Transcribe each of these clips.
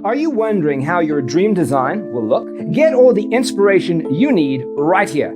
Are you wondering how your dream design will look? Get all the inspiration you need right here.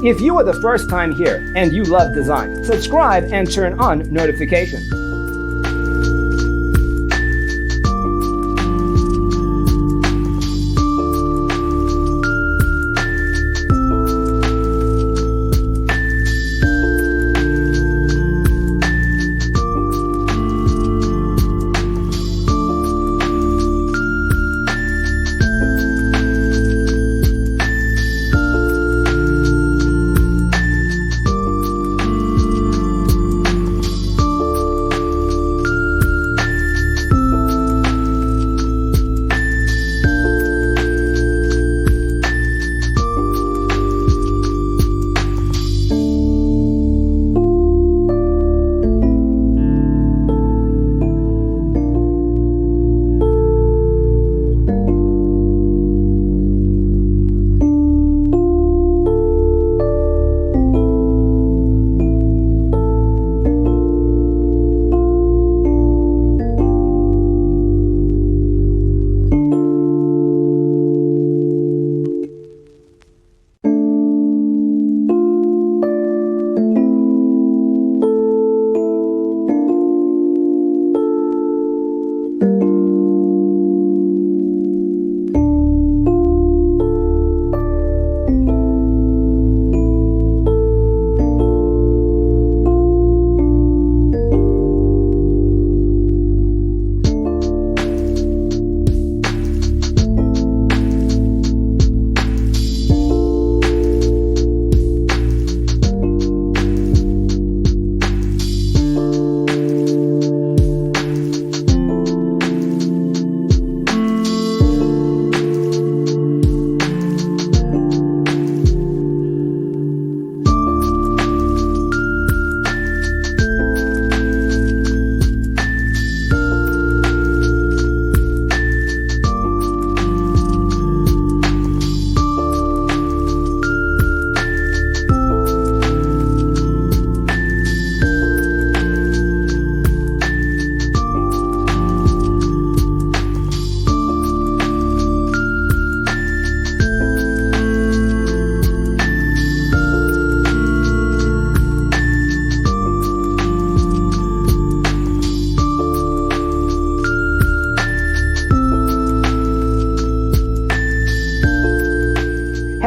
If you are the first time here and you love design, subscribe and turn on notifications.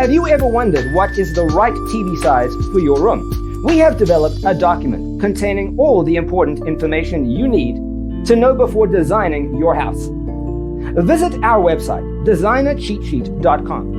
Have you ever wondered what is the right TV size for your room? We have developed a document containing all the important information you need to know before designing your house. Visit our website, designercheatsheet.com.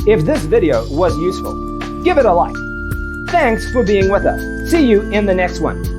If this video was useful, give it a like. Thanks for being with us. See you in the next one.